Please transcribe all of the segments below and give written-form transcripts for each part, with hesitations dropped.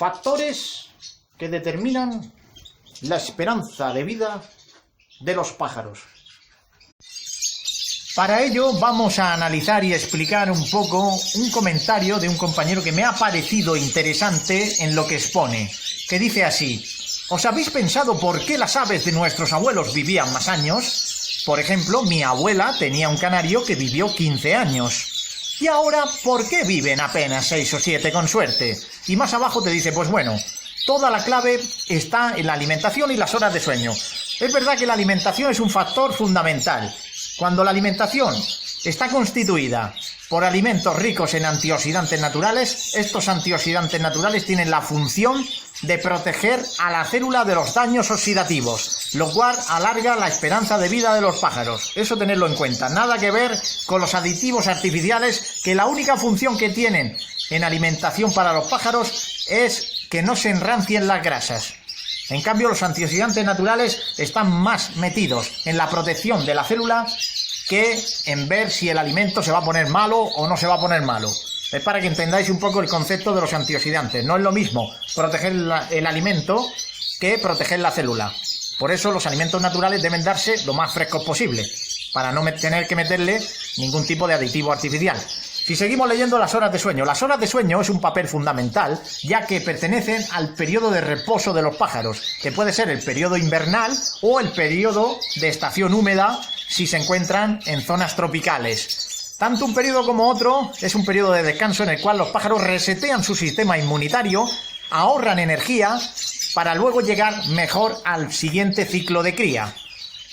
Factores que determinan la esperanza de vida de los pájaros. Para ello vamos a analizar y explicar un poco un comentario de un compañero que me ha parecido interesante en lo que expone, que dice así: ¿os habéis pensado por qué las aves de nuestros abuelos vivían más años? Por ejemplo, mi abuela tenía un canario que vivió 15 años. Y ahora, ¿por qué viven apenas 6 o 7 con suerte? Y más abajo te dice, pues bueno, toda la clave está en la alimentación y las horas de sueño. Es verdad que la alimentación es un factor fundamental. Cuando la alimentación está constituida por alimentos ricos en antioxidantes naturales, estos antioxidantes naturales tienen la función de proteger a la célula de los daños oxidativos, lo cual alarga la esperanza de vida de los pájaros. Eso tenerlo en cuenta. Nada que ver con los aditivos artificiales, que la única función que tienen en alimentación para los pájaros es que no se enrancien las grasas. En cambio, los antioxidantes naturales están más metidos en la protección de la célula que en ver si el alimento se va a poner malo o no se va a poner malo. Es para que entendáis un poco el concepto de los antioxidantes. No es lo mismo proteger el alimento que proteger la célula. Por eso los alimentos naturales deben darse lo más frescos posible, para no tener que meterle ningún tipo de aditivo artificial. Si seguimos leyendo las horas de sueño es un papel fundamental, ya que pertenecen al periodo de reposo de los pájaros, que puede ser el periodo invernal o el periodo de estación húmeda si se encuentran en zonas tropicales. Tanto un periodo como otro es un periodo de descanso en el cual los pájaros resetean su sistema inmunitario, ahorran energía para luego llegar mejor al siguiente ciclo de cría.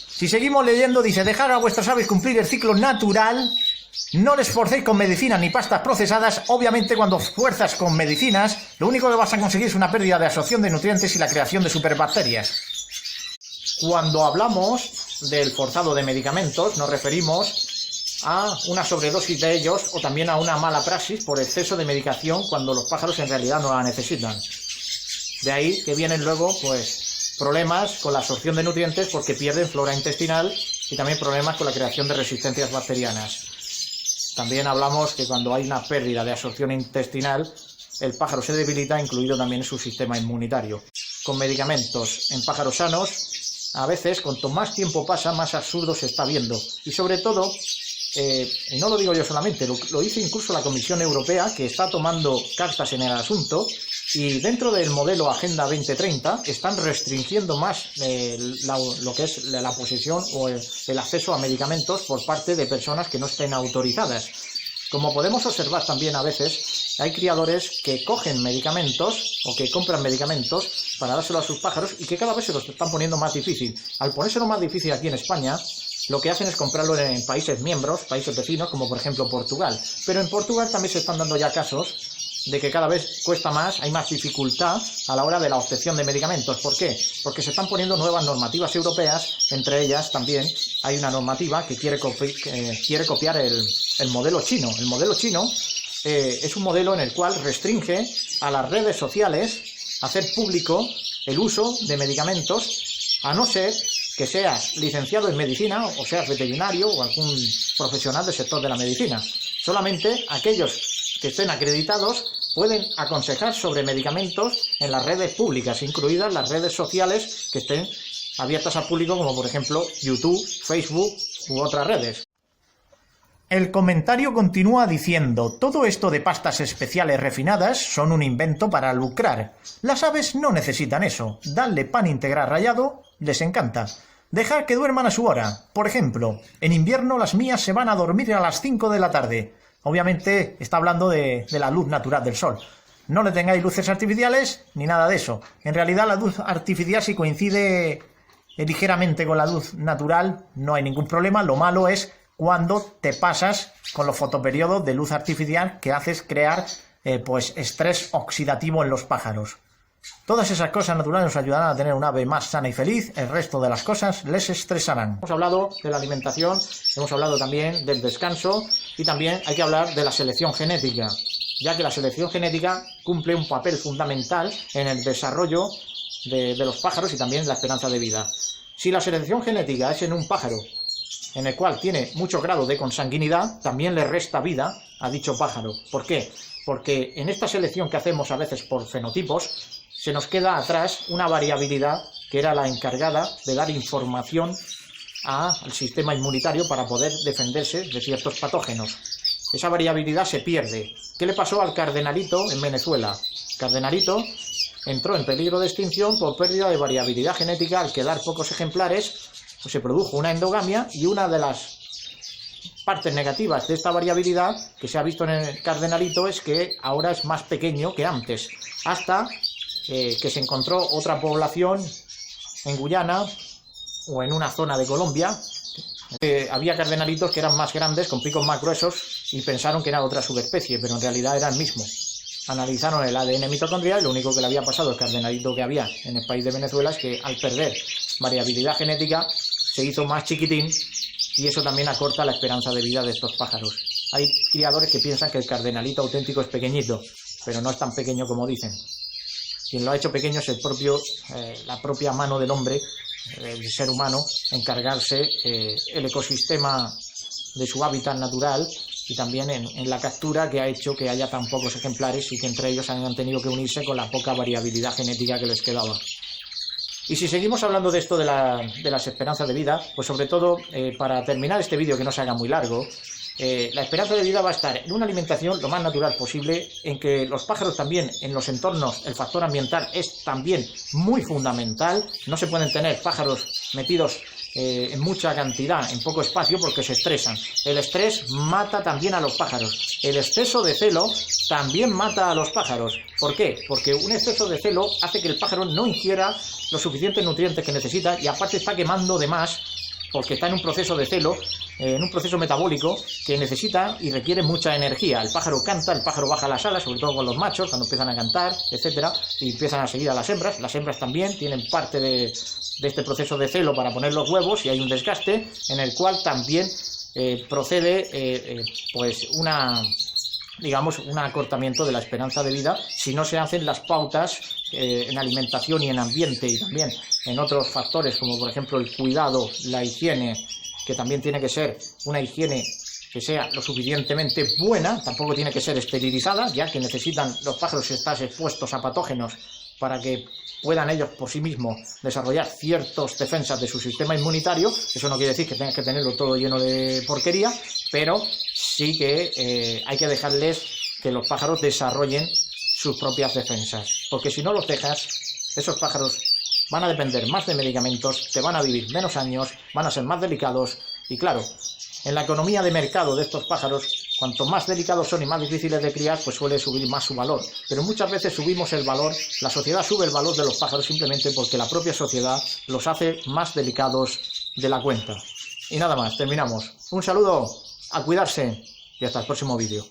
Si seguimos leyendo, dice: dejar a vuestras aves cumplir el ciclo natural. No les forcéis con medicinas ni pastas procesadas. Obviamente, cuando fuerzas con medicinas, lo único que vas a conseguir es una pérdida de absorción de nutrientes y la creación de superbacterias. Cuando hablamos del forzado de medicamentos, nos referimos a una sobredosis de ellos o también a una mala praxis por exceso de medicación cuando los pájaros en realidad no la necesitan. De ahí que vienen luego, pues, problemas con la absorción de nutrientes porque pierden flora intestinal y también problemas con la creación de resistencias bacterianas. También hablamos que cuando hay una pérdida de absorción intestinal, el pájaro se debilita, incluido también su sistema inmunitario. Con medicamentos en pájaros sanos, a veces, cuanto más tiempo pasa, más absurdo se está viendo. Y sobre todo, y no lo digo yo solamente, lo dice incluso la Comisión Europea, que está tomando cartas en el asunto, y dentro del modelo Agenda 2030 están restringiendo más lo que es la posesión o el acceso a medicamentos por parte de personas que no estén autorizadas. Como podemos observar también a veces, hay criadores que cogen medicamentos o que compran medicamentos para dárselo a sus pájaros y que cada vez se los están poniendo más difícil. Al ponérselo más difícil aquí en España, lo que hacen es comprarlo en países miembros, países vecinos, como por ejemplo Portugal. Pero en Portugal también se están dando ya casos de que cada vez cuesta más, hay más dificultad a la hora de la obtención de medicamentos. ¿Por qué? Porque se están poniendo nuevas normativas europeas, entre ellas también hay una normativa que quiere copiar el modelo chino. El modelo chino es un modelo en el cual restringe a las redes sociales hacer público el uso de medicamentos, a no ser que seas licenciado en medicina o seas veterinario o algún profesional del sector de la medicina. Solamente aquellos que estén acreditados pueden aconsejar sobre medicamentos en las redes públicas, incluidas las redes sociales que estén abiertas al público, como por ejemplo YouTube, Facebook u otras redes. El comentario continúa diciendo: todo esto de pastas especiales refinadas son un invento para lucrar. Las aves no necesitan eso. Darle pan integral rallado les encanta. Dejar que duerman a su hora. Por ejemplo, en invierno las mías se van a dormir a las 5 de la tarde. Obviamente está hablando de la luz natural del sol. No le tengáis luces artificiales ni nada de eso. En realidad la luz artificial, si coincide ligeramente con la luz natural, no hay ningún problema. Lo malo es cuando te pasas con los fotoperiodos de luz artificial que haces crear pues estrés oxidativo en los pájaros. Todas esas cosas naturales nos ayudarán a tener un ave más sana y feliz. El resto de las cosas les estresarán. Hemos hablado de la alimentación, hemos hablado también del descanso y también hay que hablar de la selección genética, ya que la selección genética cumple un papel fundamental en el desarrollo de los pájaros y también la esperanza de vida. Si la selección genética es en un pájaro en el cual tiene mucho grado de consanguinidad, también le resta vida a dicho pájaro. ¿Por qué? porque en esta selección que hacemos a veces por fenotipos, se nos queda atrás una variabilidad que era la encargada de dar información al sistema inmunitario para poder defenderse de ciertos patógenos. Esa variabilidad se pierde. ¿Qué le pasó al cardenalito en Venezuela? Cardenalito entró en peligro de extinción por pérdida de variabilidad genética. Al quedar pocos ejemplares, pues se produjo una endogamia, y una de las partes negativas de esta variabilidad que se ha visto en el cardenalito es que ahora es más pequeño que antes, hasta que se encontró otra población en Guyana o en una zona de Colombia. Había cardenalitos que eran más grandes, con picos más gruesos, y pensaron que era otra subespecie, pero en realidad era el mismo. Analizaron el ADN mitocondrial y lo único que le había pasado al cardenalito que había en el país de Venezuela es que al perder variabilidad genética se hizo más chiquitín, y eso también acorta la esperanza de vida de estos pájaros. Hay criadores que piensan que el cardenalito auténtico es pequeñito, pero no es tan pequeño como dicen. Quien lo ha hecho pequeño es la propia mano del hombre, el ser humano, encargarse el ecosistema de su hábitat natural, y también en la captura que ha hecho que haya tan pocos ejemplares y que entre ellos hayan tenido que unirse con la poca variabilidad genética que les quedaba. Y si seguimos hablando de esto de las esperanzas de vida, pues sobre todo, para terminar este vídeo que no se haga muy largo, la esperanza de vida va a estar en una alimentación lo más natural posible, en que los pájaros también, en los entornos, el factor ambiental es también muy fundamental. No se pueden tener pájaros metidos en mucha cantidad, en poco espacio, porque se estresan. El estrés mata también a los pájaros. El exceso de celo también mata a los pájaros. ¿Por qué? Porque un exceso de celo hace que el pájaro no ingiera los suficientes nutrientes que necesita, y aparte está quemando de más, porque está en un proceso de celo, en un proceso metabólico que necesita y requiere mucha energía. El pájaro canta, el pájaro baja las alas, sobre todo con los machos, cuando empiezan a cantar, etcétera, y empiezan a seguir a las hembras. Las hembras también tienen parte de este proceso de celo para poner los huevos, y hay un desgaste en el cual también procede pues un acortamiento de la esperanza de vida si no se hacen las pautas en alimentación y en ambiente, y también en otros factores, como por ejemplo el cuidado, la higiene, que también tiene que ser una higiene que sea lo suficientemente buena. Tampoco tiene que ser esterilizada, ya que necesitan los pájaros estar expuestos a patógenos para que puedan ellos por sí mismos desarrollar ciertas defensas de su sistema inmunitario. Eso no quiere decir que tengas que tenerlo todo lleno de porquería, pero sí que hay que dejarles que los pájaros desarrollen sus propias defensas, porque si no los dejas, esos pájaros van a depender más de medicamentos, te van a vivir menos años, van a ser más delicados, y claro, en la economía de mercado de estos pájaros, cuanto más delicados son y más difíciles de criar, pues suele subir más su valor. Pero muchas veces subimos el valor, la sociedad sube el valor de los pájaros simplemente porque la propia sociedad los hace más delicados de la cuenta. Y nada más, terminamos. Un saludo, a cuidarse, y hasta el próximo vídeo.